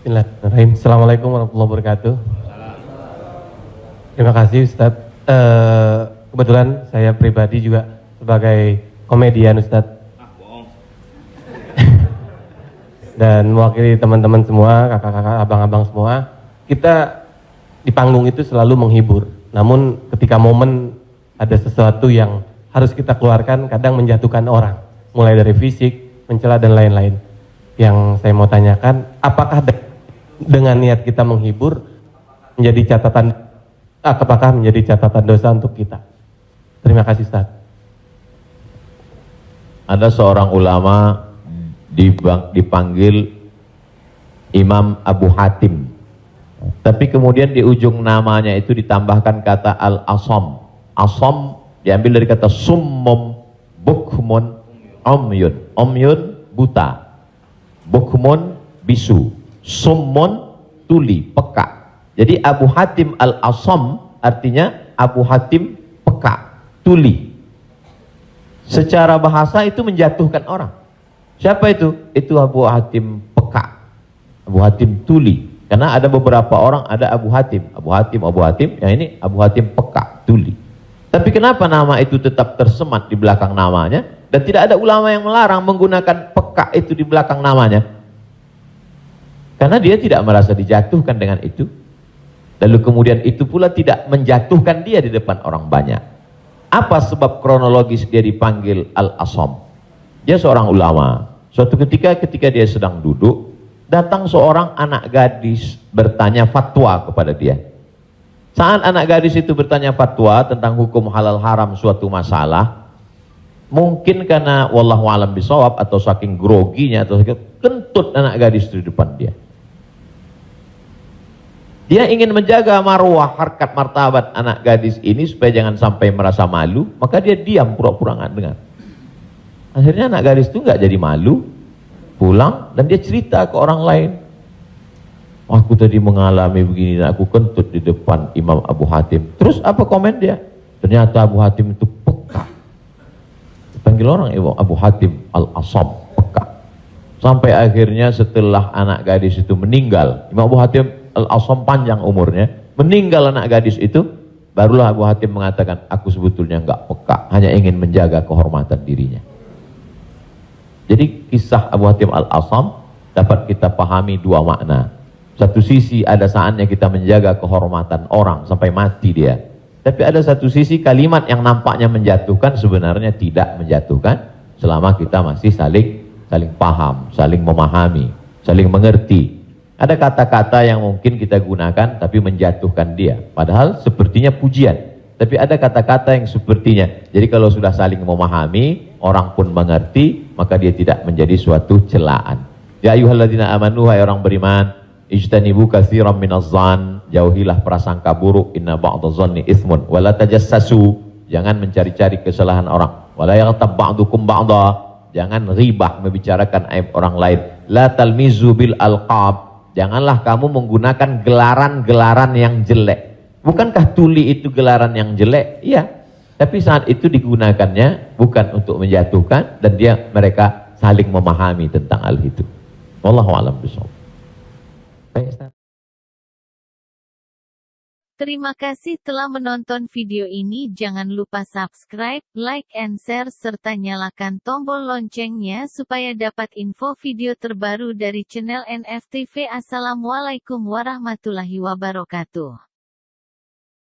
Bismillahirrahmanirrahim. Assalamualaikum warahmatullahi wabarakatuh. Terima kasih Ustadz. Kebetulan saya pribadi juga sebagai komedian Ustadz. Dan mewakili teman-teman semua, kakak-kakak, abang-abang semua. Kita di panggung itu selalu menghibur. Namun ketika momen ada sesuatu yang harus kita keluarkan, kadang menjatuhkan orang. Mulai dari fisik, mencela dan lain-lain. Yang saya mau tanyakan, apakah dengan niat kita menghibur menjadi catatan, apakah menjadi catatan dosa untuk kita? Terima kasih Ustaz. Ada seorang ulama dipanggil Imam Abu Hatim, tapi kemudian di ujung namanya itu ditambahkan kata Al-Asam. Asam diambil dari kata summum, bukmun, umyun. Umyun buta, bukmun bisu, summun tuli, peka. Jadi Abu Hatim Al-Asam artinya Abu Hatim peka, tuli. Secara bahasa itu menjatuhkan orang. Siapa itu? Itu Abu Hatim peka, Abu Hatim tuli. Karena ada beberapa orang, ada Abu Hatim, yang ini Abu Hatim peka, tuli. Tapi kenapa nama itu tetap tersemat di belakang namanya, dan tidak ada ulama yang melarang menggunakan peka itu di belakang namanya? Karena dia tidak merasa dijatuhkan dengan itu. Lalu kemudian itu pula tidak menjatuhkan dia di depan orang banyak. Apa sebab kronologis dia dipanggil Al-Asam? Dia seorang ulama. Suatu ketika dia sedang duduk, datang seorang anak gadis bertanya fatwa kepada dia. Saat anak gadis itu bertanya fatwa tentang hukum halal haram suatu masalah, mungkin karena wallahu alam bisawab atau saking groginya atau saking kentut anak gadis itu di depan dia. Dia ingin menjaga marwah, harkat, martabat anak gadis ini supaya jangan sampai merasa malu, maka dia diam, pura-pura nggak dengar. Akhirnya anak gadis itu nggak jadi malu, pulang dan dia cerita ke orang lain. Aku tadi mengalami begini dan aku kentut di depan Imam Abu Hatim. Terus apa komen dia? Ternyata Abu Hatim itu peka. Panggil orang Imam Abu Hatim Al-Asam, peka. Sampai akhirnya setelah anak gadis itu meninggal, Imam Abu Hatim Al-Asam panjang umurnya, meninggal anak gadis itu, barulah Abu Hatim mengatakan, aku sebetulnya enggak peka, hanya ingin menjaga kehormatan dirinya. Jadi kisah Abu Hatim Al-Asam dapat kita pahami dua makna. Satu sisi ada saatnya kita menjaga kehormatan orang sampai mati dia. Tapi ada satu sisi kalimat yang nampaknya menjatuhkan sebenarnya tidak menjatuhkan selama kita masih saling paham, saling memahami, saling mengerti. Ada kata-kata yang mungkin kita gunakan tapi menjatuhkan dia. Padahal sepertinya pujian. Tapi ada kata-kata yang sepertinya. Jadi kalau sudah saling memahami, orang pun mengerti, maka dia tidak menjadi suatu celaan. Ya ayyuhalladzina amanu, hai orang beriman, ijtanibu katsiran minadh-dhann, jauhilah prasangka buruk, inna ba'dadh-dhanni itsmun, wala tajassasu, jangan mencari-cari kesalahan orang, wala yaghtab ba'dukum ba'dha, jangan ribah membicarakan aib orang lain, la talmizu bil alqab, janganlah kamu menggunakan gelaran-gelaran yang jelek. Bukankah tuli itu gelaran yang jelek? Iya. Tapi saat itu digunakannya bukan untuk menjatuhkan, dan mereka saling memahami tentang hal itu. Wallahu a'lam bishawab. Terima kasih telah menonton video ini. Jangan lupa subscribe, like and share serta nyalakan tombol loncengnya supaya dapat info video terbaru dari channel NFTV. Assalamualaikum warahmatullahi wabarakatuh.